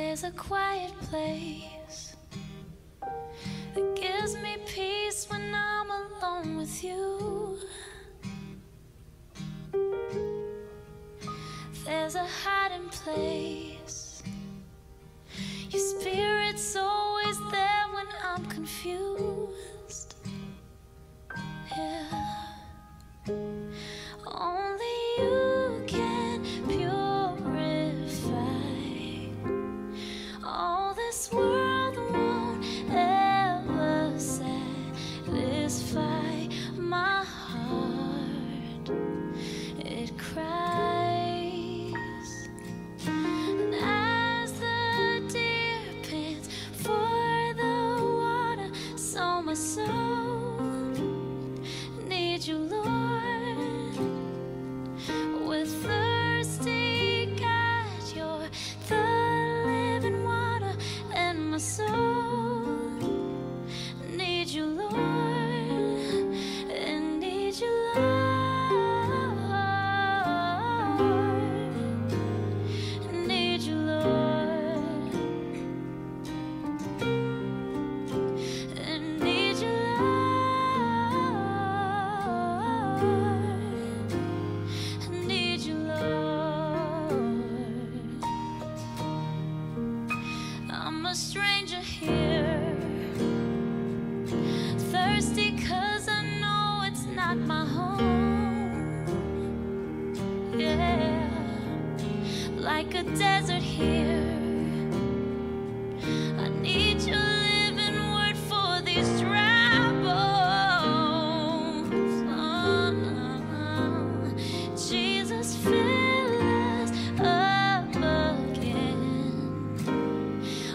There's a quiet place that gives me peace when I'm alone with you. There's a hiding place. Your spirit's always there when I'm confused. Yeah. Only you can purify. All this world won't ever satisfy my heart. It cries, and as the deer pants for the water, so my soul needs you, Lord. With thirsty God, you're the living water, and my soul needs you, Lord, and needs you, Lord, need you, Lord, and need you, Lord, need you, Lord. I'm a stranger here, thirsty 'cause I know it's not my home. Yeah, like a desert here, I need your living word for these dry bones. Jesus, fill us up again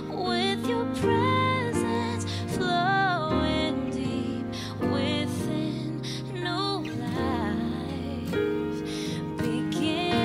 with your presence flowing deep within. New life begins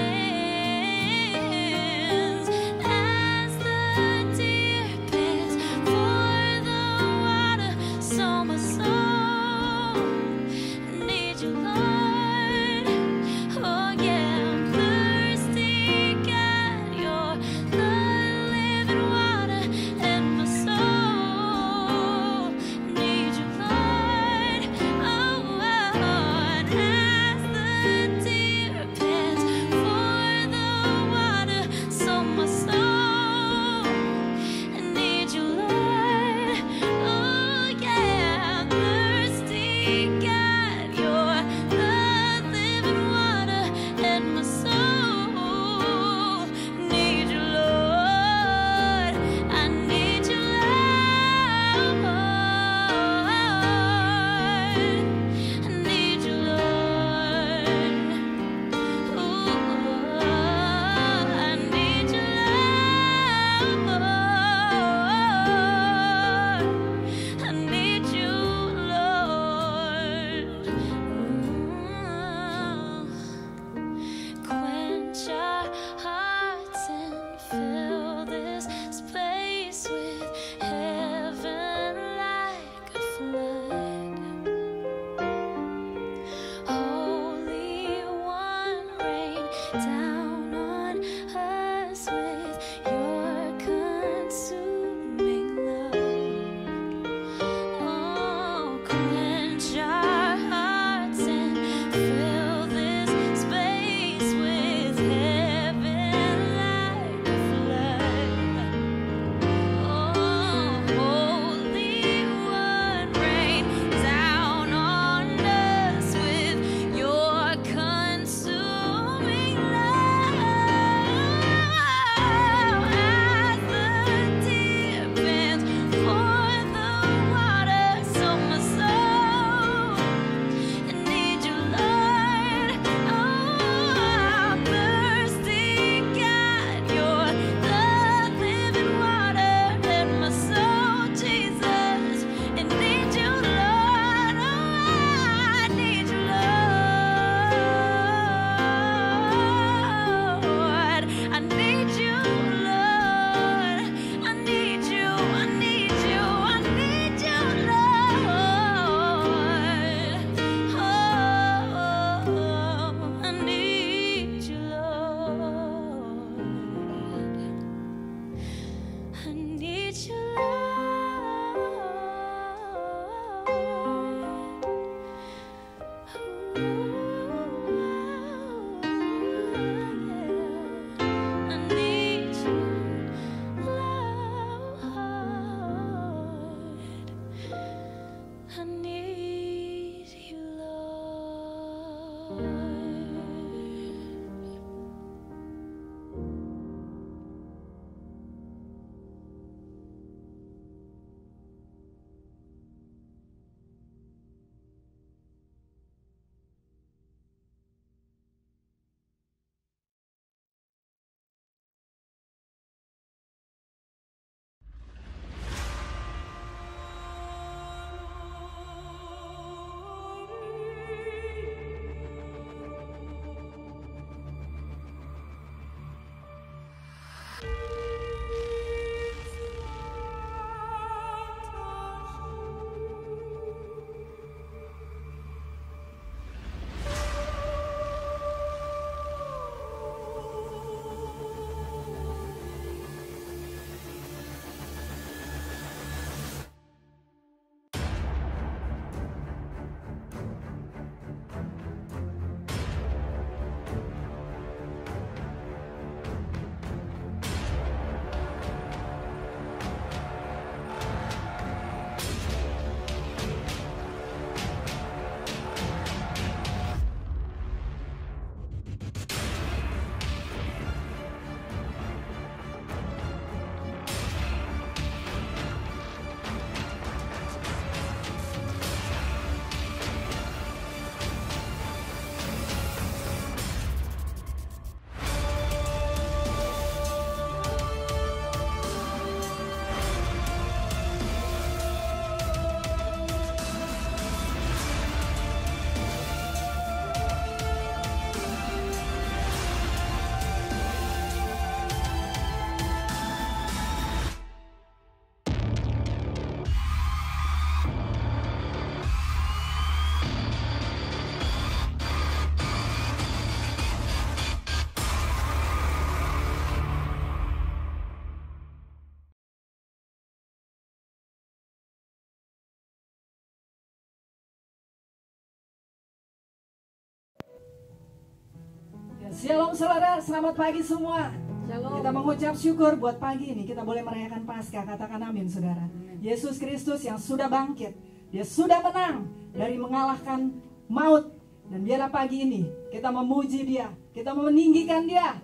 Shalom saudara, selamat pagi semua. Shalom. Kita mengucap syukur buat pagi ini kita boleh merayakan Paskah. Katakan amin saudara. Yesus Kristus yang sudah bangkit, Dia sudah menang dari mengalahkan maut. Dan biarlah pagi ini kita memuji Dia, kita meninggikan Dia,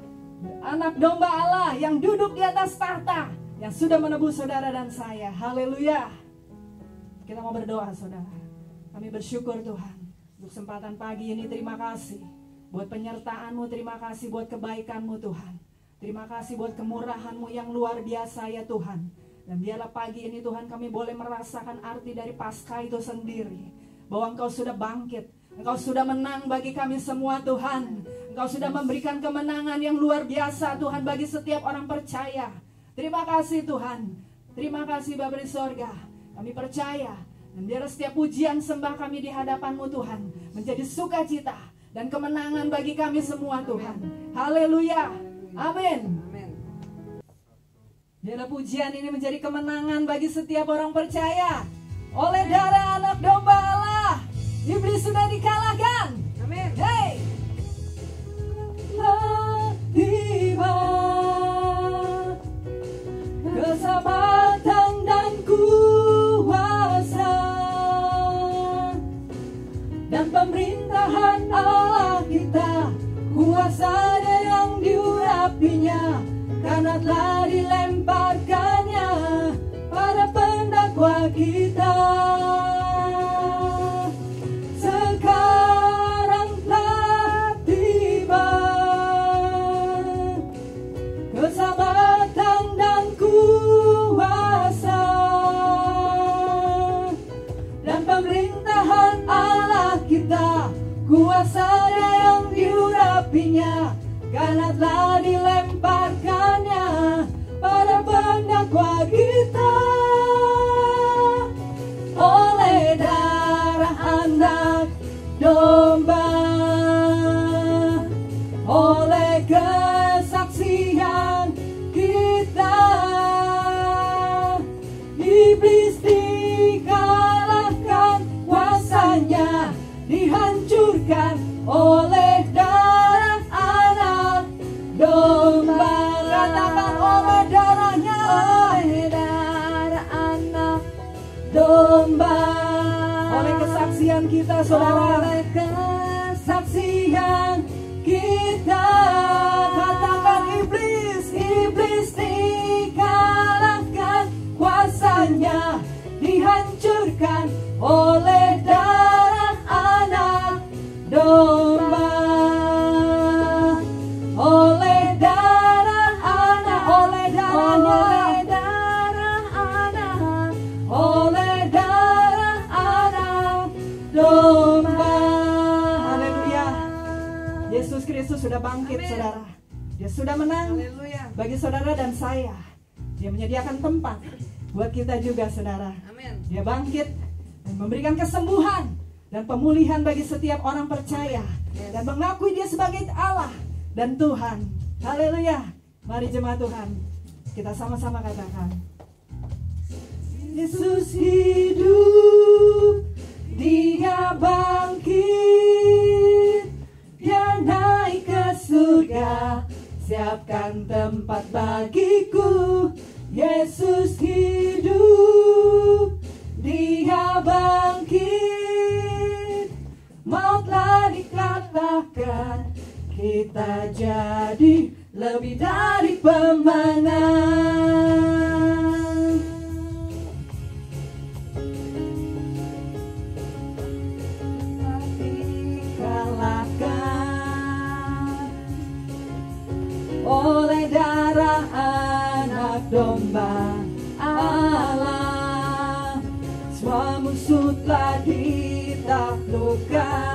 anak domba Allah yang duduk di atas tahta, yang sudah menebus saudara dan saya. Haleluya. Kita mau berdoa saudara. Kami bersyukur Tuhan untuk kesempatan pagi ini. Terima kasih buat penyertaan-Mu, terima kasih buat kebaikan-Mu Tuhan. Terima kasih buat kemurahan-Mu yang luar biasa ya Tuhan. Dan biarlah pagi ini Tuhan kami boleh merasakan arti dari Paskah itu sendiri. Bahwa Engkau sudah bangkit, Engkau sudah menang bagi kami semua Tuhan. Engkau sudah memberikan kemenangan yang luar biasa Tuhan bagi setiap orang percaya. Terima kasih Tuhan. Terima kasih Bapa di sorga. Kami percaya. Dan biar setiap pujian sembah kami di hadapan-Mu Tuhan menjadi sukacita dan kemenangan bagi kami semua Tuhan. Haleluya. Amin. Biarlah pujian ini menjadi kemenangan bagi setiap orang percaya. Oleh darah anak domba Allah, iblis sudah dikalahkan. Amin. Hey. Tiba keselamatan dan kuasa dan pemerintahan Allah kita, kuasa yang diurapinya, karena telah dilemparkannya pada pendakwa kita. Sekarang telah tiba keselamatan dan kuasa dan pemerintahan Allah kita, kuasa yang diurapinya, karena telah dilemparkannya pada pendakwa kita. Oleh darah anak domba, oleh kesaksian kita, iblis dikalahkan, kuasanya dihancurkan oleh darah anak domba. Katakan oleh darahnya, oleh darah anak domba, oleh kesaksian kita saudara, oleh kesaksian kita. Katakan iblis, iblis dikalahkan, kuasanya dihancurkan oleh darah anak domba. Oleh darah anak, oleh darah anak, oleh darah anak domba. Haleluya. Yesus Kristus sudah bangkit. Amin. Saudara, Dia sudah menang. Haleluya. Bagi saudara dan saya, Dia menyediakan tempat buat kita juga saudara. Amin. Dia bangkit dan memberikan kesembuhan dan pemulihan bagi setiap orang percaya. Yes. Dan mengakui Dia sebagai Allah dan Tuhan. Haleluya. Mari jemaat Tuhan, kita sama-sama katakan, Yesus hidup, Dia bangkit, Dia naik ke surga, siapkan tempat bagiku. Yesus hidup, Dia bangkit, mautlah dikalahkan, kita jadi lebih dari pemenang. Dikalahkan oleh darah anak domba Allah, semua musuh telah ditaklukkan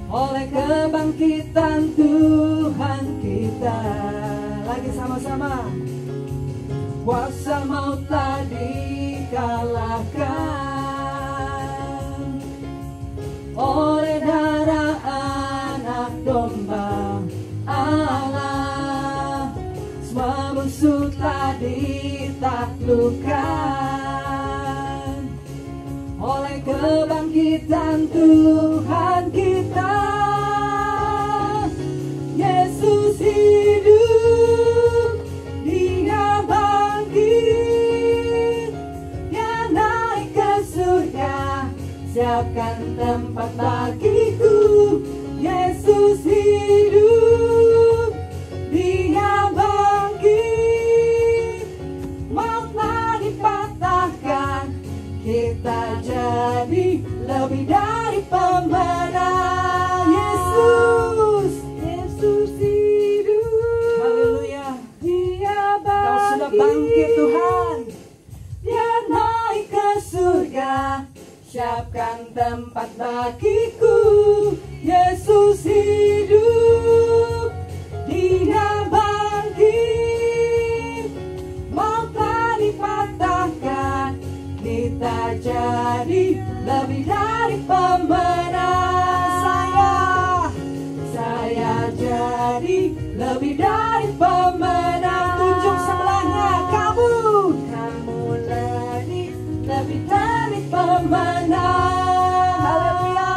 oleh kebangkitan Tuhan kita. Lagi sama-sama, kuasa maut telah dikalahkan oleh darah anak domba Allah, semua musuh telah ditaklukkan oleh kebangkitan Tuhan kita. siapkan tempat bagiku. Yesus hidup, Dia bangkit, mautlah dipatahkan, kita jadi lebih dari pemenang. Yesus hidup. Haleluya. Dia bangkit. Kau sudah bangkit Tuhan. Dia naik ke surga, siapkan tempat bagiku. Yesus hidup, Dia bangkit, mautlah dipatahkan, kita jadi lebih dari pemenang. Saya jadi lebih dari pemenang. Tunjuk sebelahnya, kamu lebih dari pemenang. Haleluya.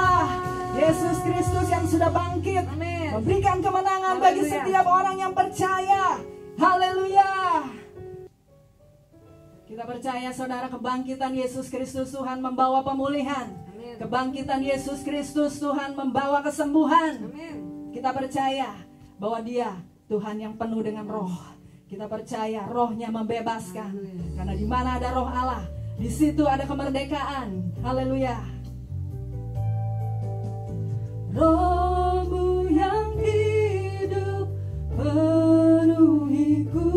Yesus Kristus yang sudah bangkit, amin, memberikan kemenangan bagi setiap orang yang percaya. Haleluya. Kita percaya saudara, kebangkitan Yesus Kristus Tuhan membawa pemulihan. Amin. Kebangkitan Yesus Kristus Tuhan membawa kesembuhan. Amin. Kita percaya bahwa Dia Tuhan yang penuh dengan roh. Kita percaya rohnya membebaskan. Amin. Karena di mana ada roh Allah, di situ ada kemerdekaan. Haleluya. Roh-Mu yang hidup penuhiku,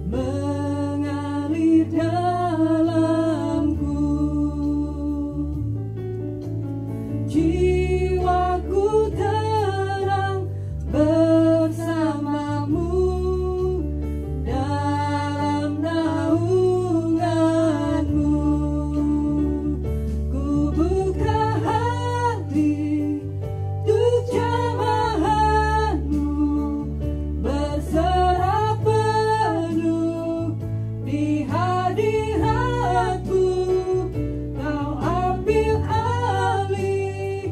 mengalir dalamku. Jiwaku terang bersamamu dalam naunganmu. Ku buka hati untuk jamahanmu, berserah penuh di hadiratmu. Kau ambil alih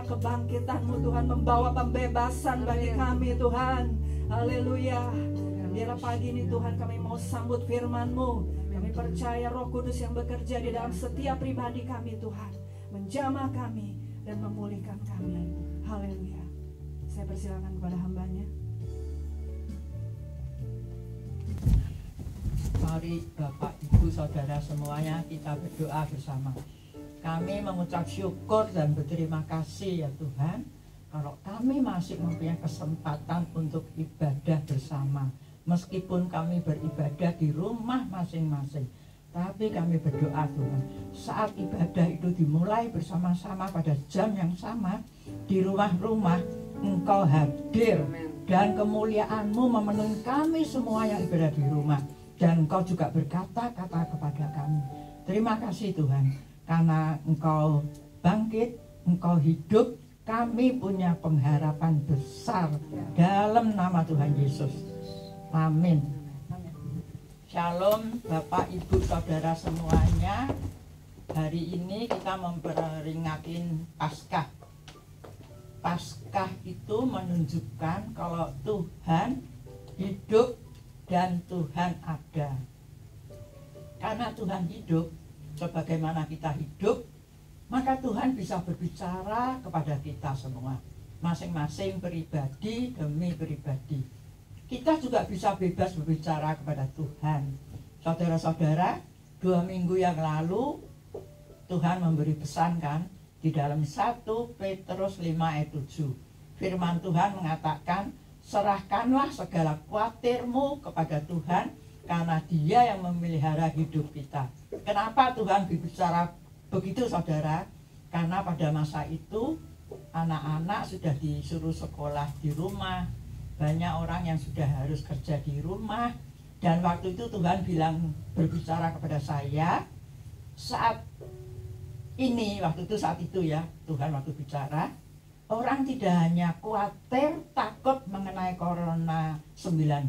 Kebangkitan-Mu Tuhan membawa pembebasan bagi kami Tuhan. Haleluya. Dan biarlah pagi ini Tuhan kami mau sambut firman-Mu. Kami percaya Roh Kudus yang bekerja di dalam setiap pribadi kami Tuhan, menjamah kami dan memulihkan kami. Haleluya. Saya persilakan kepada hambanya. Mari Bapak, Ibu, Saudara semuanya kita berdoa bersama. Kami mengucap syukur dan berterima kasih ya Tuhan, kalau kami masih mempunyai kesempatan untuk ibadah bersama. Meskipun kami beribadah di rumah masing-masing, tapi kami berdoa Tuhan, saat ibadah itu dimulai bersama-sama pada jam yang sama, di rumah-rumah Engkau hadir dan kemuliaan-Mu memenuhi kami semua yang ibadah di rumah. Dan Engkau juga berkata-kata kepada kami, terima kasih Tuhan, karena Engkau bangkit, Engkau hidup, kami punya pengharapan besar dalam nama Tuhan Yesus. Amin. Shalom Bapak, Ibu, Saudara semuanya. Hari ini kita memperingati Paskah. Paskah itu menunjukkan kalau Tuhan hidup dan Tuhan ada. Karena Tuhan hidup, sebagaimana kita hidup, maka Tuhan bisa berbicara kepada kita semua, masing-masing pribadi demi pribadi. Kita juga bisa bebas berbicara kepada Tuhan. Saudara-saudara, 2 minggu yang lalu Tuhan memberi pesan kan, di dalam 1 Petrus 5 ayat 7. Firman Tuhan mengatakan, serahkanlah segala khawatirmu kepada Tuhan, karena Dia yang memelihara hidup kita. Kenapa Tuhan berbicara begitu saudara? Karena pada masa itu anak-anak sudah disuruh sekolah di rumah, banyak orang yang sudah harus kerja di rumah. Dan waktu itu Tuhan berbicara kepada saya, saat itu ya, Tuhan waktu bicara, orang tidak hanya khawatir, takut mengenai Corona 19,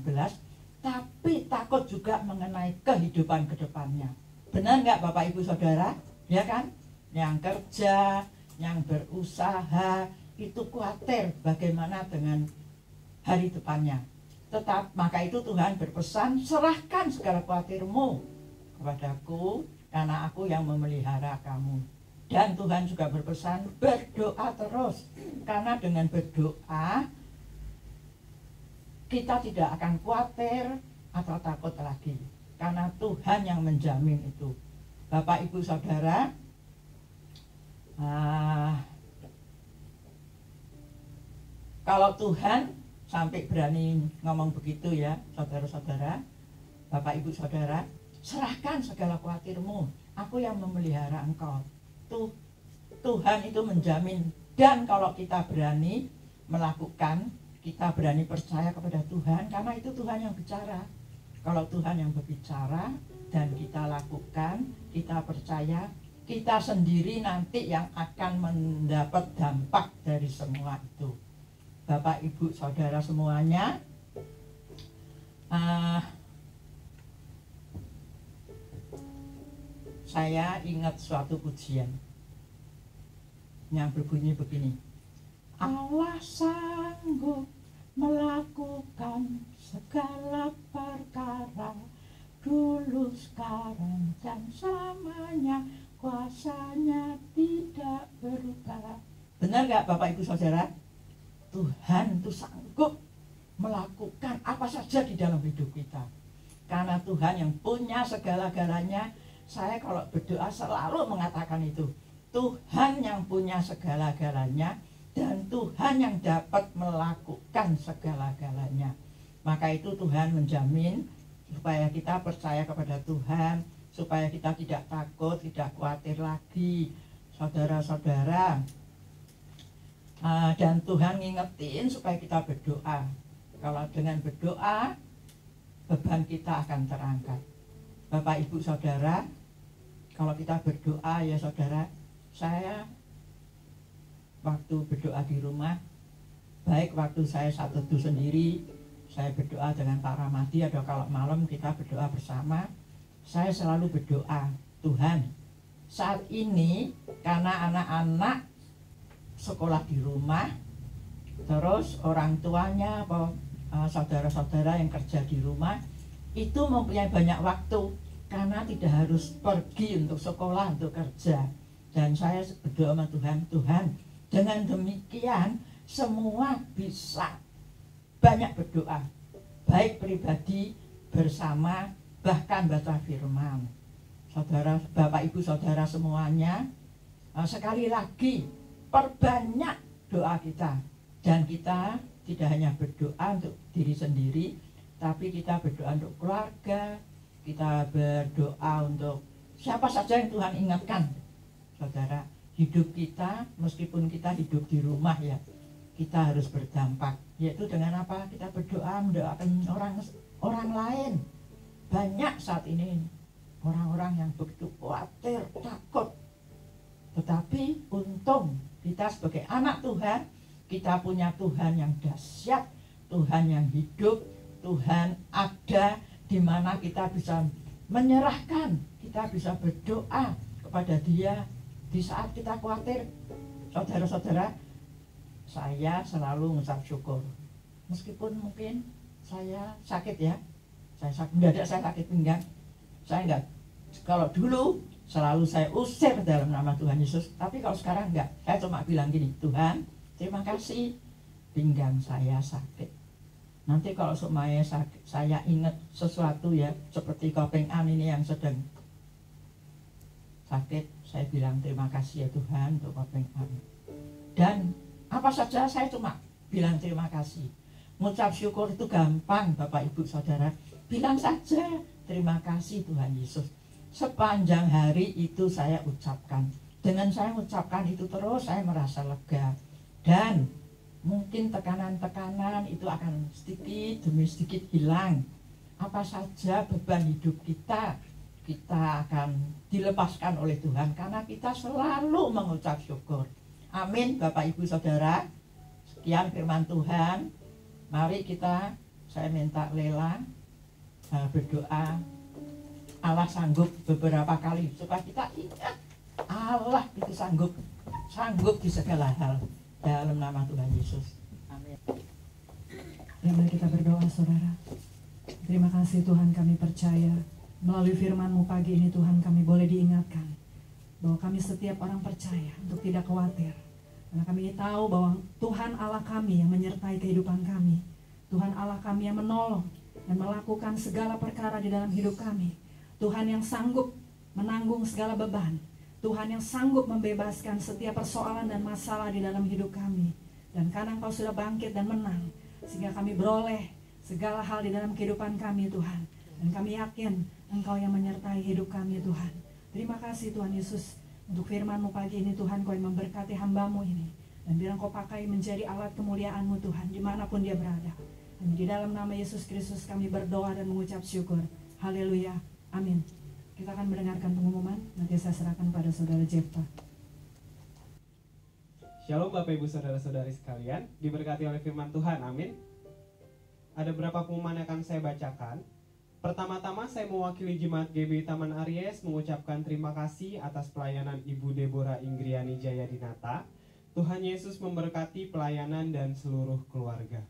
tapi takut juga mengenai kehidupan kedepannya. Benar nggak Bapak Ibu Saudara? Ya kan? Yang kerja, yang berusaha, itu khawatir bagaimana dengan hari depannya. Maka itu Tuhan berpesan, serahkan segala khawatirmu kepadaku, karena aku yang memelihara kamu. Dan Tuhan juga berpesan, berdoa terus, karena dengan berdoa kita tidak akan khawatir atau takut lagi, karena Tuhan yang menjamin itu. Bapak Ibu Saudara, kalau Tuhan sampai berani ngomong begitu ya, saudara-saudara, Bapak Ibu Saudara, serahkan segala khawatirmu, aku yang memelihara engkau. Tuhan itu menjamin. Dan kalau kita berani melakukan, kita berani percaya kepada Tuhan, karena itu Tuhan yang bicara. Kalau Tuhan yang berbicara dan kita lakukan, kita percaya, kita sendiri nanti yang akan mendapat dampak dari semua itu. Bapak Ibu Saudara semuanya, saya ingat suatu pujian yang berbunyi begini. Allah sanggup melakukan segala perkara, dulu, sekarang, dan selamanya, kuasanya tidak berubah. Benar gak Bapak Ibu Saudara? Tuhan itu sanggup melakukan apa saja di dalam hidup kita, karena Tuhan yang punya segala-galanya. Saya kalau berdoa selalu mengatakan itu, Tuhan yang punya segala-galanya dan Tuhan yang dapat melakukan segala-galanya. Maka itu Tuhan menjamin supaya kita percaya kepada Tuhan, supaya kita tidak takut, tidak khawatir lagi, saudara-saudara. Dan Tuhan ngingetin supaya kita berdoa. Kalau dengan berdoa, beban kita akan terangkat. Bapak, Ibu, Saudara, kalau kita berdoa ya saudara, saya waktu berdoa di rumah, baik waktu saya saat teduh sendiri, saya berdoa dengan Pak Ramadi, atau kalau malam kita berdoa bersama, saya selalu berdoa, Tuhan, saat ini karena anak-anak sekolah di rumah, terus orang tuanya atau saudara-saudara yang kerja di rumah itu mempunyai banyak waktu karena tidak harus pergi untuk sekolah, untuk kerja. Dan saya berdoa sama Tuhan, Tuhan, dengan demikian semua bisa banyak berdoa, baik pribadi, bersama, bahkan baca firman. Saudara, Bapak, Ibu, Saudara semuanya, sekali lagi perbanyak doa kita. Dan kita tidak hanya berdoa untuk diri sendiri, tapi kita berdoa untuk keluarga, kita berdoa untuk siapa saja yang Tuhan ingatkan. Saudara, hidup kita, meskipun kita hidup di rumah ya, kita harus berdampak. Yaitu dengan apa? Kita berdoa, mendoakan orang lain. Banyak saat ini orang-orang yang begitu khawatir, takut. Tetapi untung kita sebagai anak Tuhan, kita punya Tuhan yang dahsyat, Tuhan yang hidup, Tuhan ada di mana kita bisa menyerahkan, kita bisa berdoa kepada Dia di saat kita khawatir. Saudara-saudara, saya selalu mengucap syukur. Meskipun mungkin saya sakit ya, mendadak saya sakit pinggang. Saya enggak, kalau dulu selalu saya usir dalam nama Tuhan Yesus. Tapi kalau sekarang enggak, saya cuma bilang gini, Tuhan, terima kasih pinggang saya sakit. Nanti kalau supaya saya ingat sesuatu ya, seperti Kopeng An ini yang sedang sakit, saya bilang terima kasih ya Tuhan untuk Kopeng An. Dan apa saja saya cuma bilang terima kasih. Mengucap syukur itu gampang, Bapak, Ibu, Saudara. Bilang saja terima kasih Tuhan Yesus. Sepanjang hari itu saya ucapkan. Dengan saya ucapkan itu terus, saya merasa lega. Dan mungkin tekanan-tekanan itu akan sedikit demi sedikit hilang. Apa saja beban hidup kita akan dilepaskan oleh Tuhan, karena kita selalu mengucap syukur. Amin, Bapak, Ibu, Saudara. Sekian firman Tuhan. Mari saya minta Lela berdoa. Allah sanggup beberapa kali supaya kita ingat Allah itu sanggup di segala hal, dalam nama Tuhan Yesus. Amin. Ya, mari kita berdoa, saudara. Terima kasih Tuhan, kami percaya melalui firman-Mu pagi ini Tuhan, kami boleh diingatkan bahwa kami setiap orang percaya untuk tidak khawatir, karena kami tahu bahwa Tuhan Allah kami yang menyertai kehidupan kami. Tuhan Allah kami yang menolong dan melakukan segala perkara di dalam hidup kami. Tuhan yang sanggup menanggung segala beban. Tuhan yang sanggup membebaskan setiap persoalan dan masalah di dalam hidup kami. Dan karena Engkau sudah bangkit dan menang, sehingga kami beroleh segala hal di dalam kehidupan kami Tuhan. Dan kami yakin Engkau yang menyertai hidup kami Tuhan. Terima kasih Tuhan Yesus untuk firman-Mu pagi ini Tuhan, Kau yang memberkati hamba-Mu ini. Dan biar Engkau pakai menjadi alat kemuliaan-Mu Tuhan, dimanapun dia berada. Dan di dalam nama Yesus Kristus kami berdoa dan mengucap syukur. Haleluya. Amin. Kita akan mendengarkan pengumuman. Nanti saya serahkan pada Saudara Jepta. Shalom Bapak Ibu Saudara-saudari sekalian, diberkati oleh firman Tuhan, amin. Ada beberapa pengumuman yang akan saya bacakan. Pertama-tama saya mewakili Jemaat GB Taman Aries mengucapkan terima kasih atas pelayanan Ibu Deborah Inggriani Jayadinata. Tuhan Yesus memberkati pelayanan dan seluruh keluarga.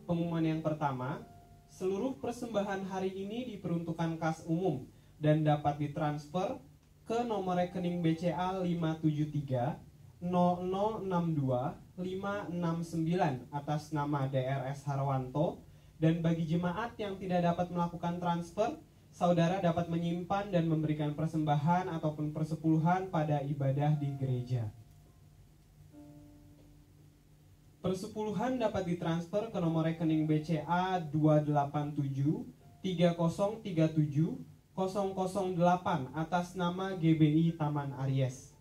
Pengumuman yang pertama, seluruh persembahan hari ini diperuntukkan kas umum dan dapat ditransfer ke nomor rekening BCA 573 0062 569 atas nama DRS Harwanto. Dan bagi jemaat yang tidak dapat melakukan transfer, saudara dapat menyimpan dan memberikan persembahan ataupun persepuluhan pada ibadah di gereja. Persepuluhan dapat ditransfer ke nomor rekening BCA 287 3037 008 atas nama GBI Taman Aries.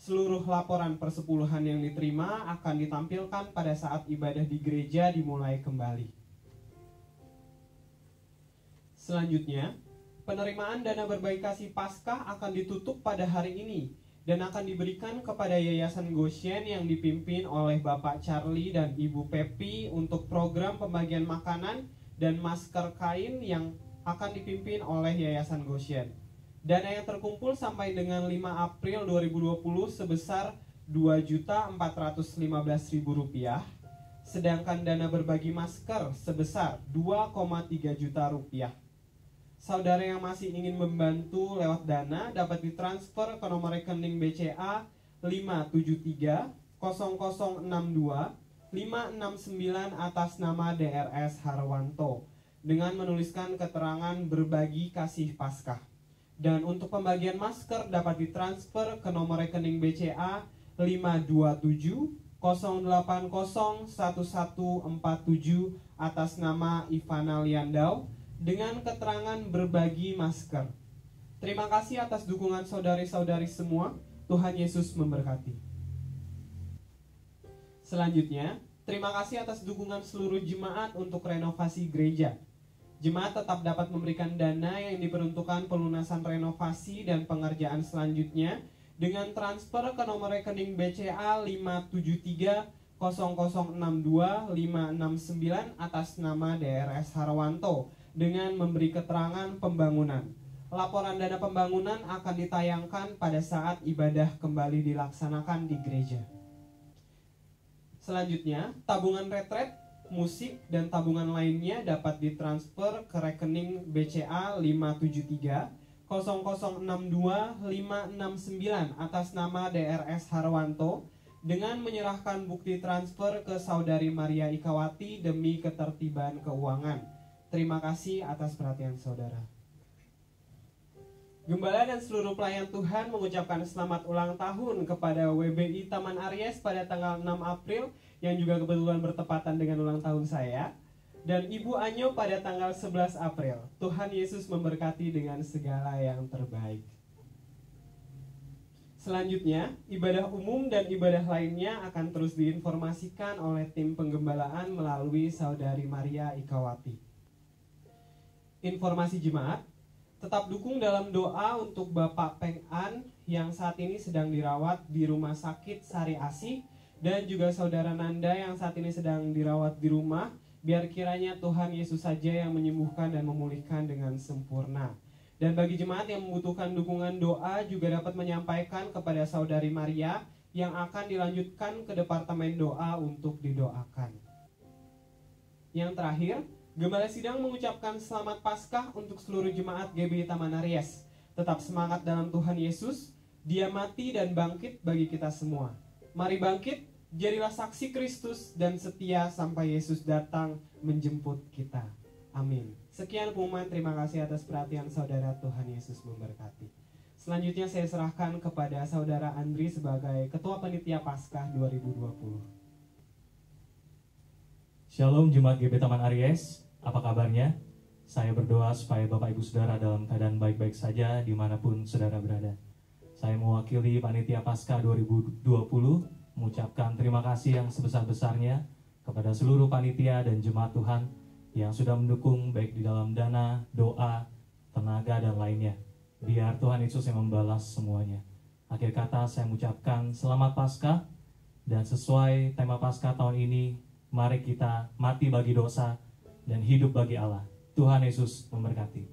Seluruh laporan persepuluhan yang diterima akan ditampilkan pada saat ibadah di gereja dimulai kembali. Selanjutnya, penerimaan dana berbagi kasih Paskah akan ditutup pada hari ini dan akan diberikan kepada Yayasan Goshen yang dipimpin oleh Bapak Charlie dan Ibu Pepi untuk program pembagian makanan dan masker kain yang akan dipimpin oleh Yayasan Goshen. Dana yang terkumpul sampai dengan 5 April 2020 sebesar Rp2.415.000, sedangkan dana berbagi masker sebesar Rp2,3 juta. Saudara yang masih ingin membantu lewat dana dapat ditransfer ke nomor rekening BCA 573 0062 569 atas nama DRS Harwanto dengan menuliskan keterangan berbagi kasih Paskah. Dan untuk pembagian masker dapat ditransfer ke nomor rekening BCA 527 080 1147 atas nama Ivana Liandau dengan keterangan berbagi masker. Terima kasih atas dukungan saudari-saudari semua. Tuhan Yesus memberkati. Selanjutnya, terima kasih atas dukungan seluruh jemaat untuk renovasi gereja. Jemaat tetap dapat memberikan dana yang diperuntukkan pelunasan renovasi dan pengerjaan selanjutnya dengan transfer ke nomor rekening BCA 573 0062 569 atas nama DRS Harwanto dengan memberi keterangan pembangunan. Laporan dana pembangunan akan ditayangkan pada saat ibadah kembali dilaksanakan di gereja. Selanjutnya, tabungan retret, musik, dan tabungan lainnya dapat ditransfer ke rekening BCA 573 0062 569 atas nama DRS Harwanto dengan menyerahkan bukti transfer ke Saudari Maria Ikawati demi ketertiban keuangan. Terima kasih atas perhatian saudara. Gembala dan seluruh pelayan Tuhan mengucapkan selamat ulang tahun kepada WBI Taman Aries pada tanggal 6 April yang juga kebetulan bertepatan dengan ulang tahun saya, dan Ibu Anyo pada tanggal 11 April. Tuhan Yesus memberkati dengan segala yang terbaik. Selanjutnya, ibadah umum dan ibadah lainnya akan terus diinformasikan oleh tim penggembalaan melalui Saudari Maria Ikawati. Informasi jemaat, tetap dukung dalam doa untuk Bapak Peng An yang saat ini sedang dirawat di Rumah Sakit Sari Asih, dan juga Saudara Nanda yang saat ini sedang dirawat di rumah. Biar kiranya Tuhan Yesus saja yang menyembuhkan dan memulihkan dengan sempurna. Dan bagi jemaat yang membutuhkan dukungan doa juga dapat menyampaikan kepada Saudari Maria yang akan dilanjutkan ke Departemen Doa untuk didoakan. Yang terakhir, Gembala Sidang mengucapkan selamat Paskah untuk seluruh jemaat GBI Taman Aries. Tetap semangat dalam Tuhan Yesus, Dia mati dan bangkit bagi kita semua. Mari bangkit, jadilah saksi Kristus dan setia sampai Yesus datang menjemput kita. Amin. Sekian pengumuman, terima kasih atas perhatian saudara. Tuhan Yesus memberkati. Selanjutnya saya serahkan kepada Saudara Andri sebagai Ketua Panitia Paskah 2020. Shalom Jemaat GBI Taman Aries, apa kabarnya? Saya berdoa supaya Bapak Ibu Saudara dalam keadaan baik-baik saja dimanapun saudara berada. Saya mewakili Panitia Paskah 2020 mengucapkan terima kasih yang sebesar-besarnya kepada seluruh panitia dan jemaat Tuhan yang sudah mendukung baik di dalam dana, doa, tenaga, dan lainnya. Biar Tuhan Yesus yang membalas semuanya. Akhir kata saya mengucapkan selamat Paskah, dan sesuai tema Paskah tahun ini, mari kita mati bagi dosa dan hidup bagi Allah. Tuhan Yesus memberkati.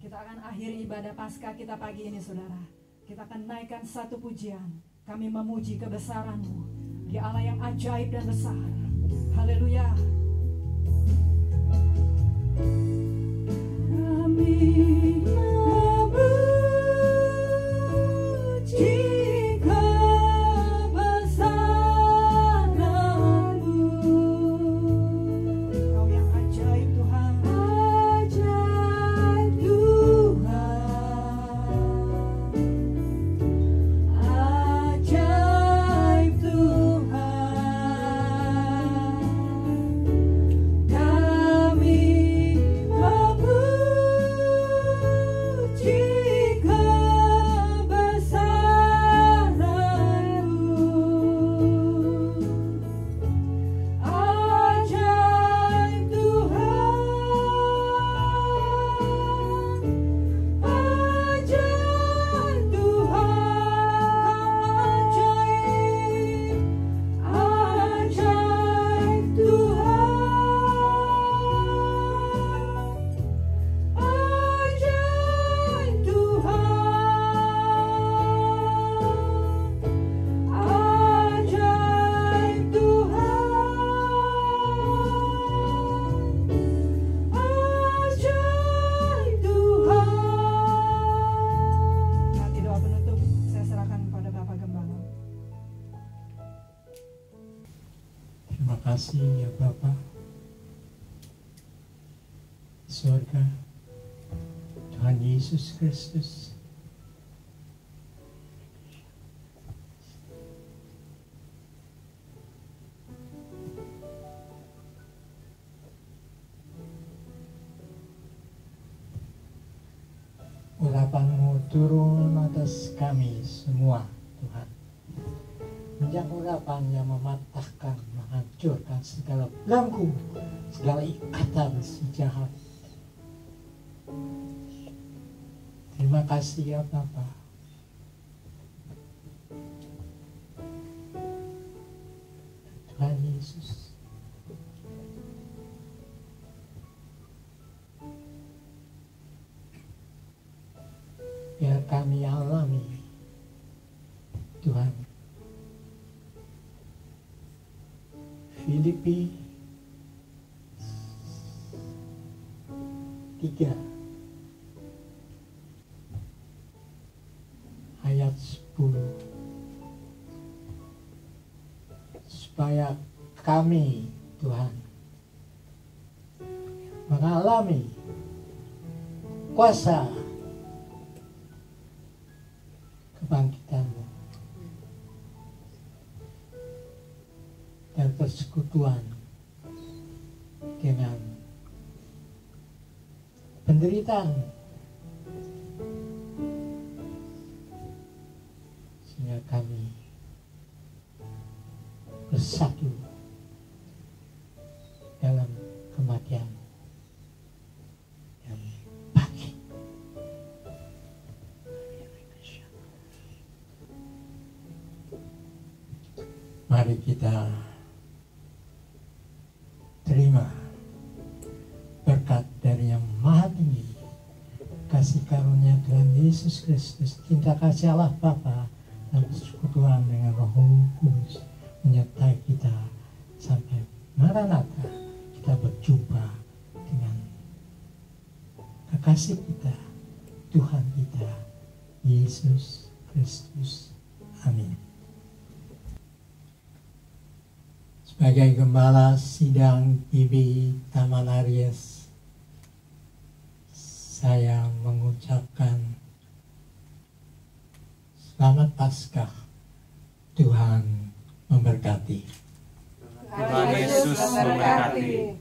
Kita akan akhiri ibadah Paskah kita pagi ini, saudara. Kita akan naikkan satu pujian. Kami memuji kebesaran-Mu, Dia Allah yang ajaib dan besar. Haleluya. Kami memuji kebesaran-Mu, Kau yang ajaib Tuhan. kasih ya Bapa di surga, Tuhan Yesus Kristus. Urapan-Mu turun atas kami semua, Tuhan. Menjadi urapan yang mematahkan, menghancurkan segala belenggu, segala ikatan si jahat. Terima kasih ya Bapa. Tuhan Yesus. Biar kami alami, Tuhan, Filipi 3 ayat 10, supaya kami, Tuhan, mengalami kuasa kebangkitan-Mu dan persekutuan dengan penderitaan, sehingga kami bersatu dalam kematian yang bangkit. Mari kita terima berkat dari Yang Maha Tinggi, kasih karunia Tuhan Yesus Kristus, cinta kasih Allah Bapa, dan persekutuan dengan Roh Kudus menyertai kita sampai Maranatha, kita berjumpa dengan kekasih kita, Tuhan kita, Yesus Kristus. Amin. Sebagai Gembala Sidang GB Taman Aries, saya mengucapkan Selamat Paskah. Tuhan memberkati. Tuhan Yesus memberkati.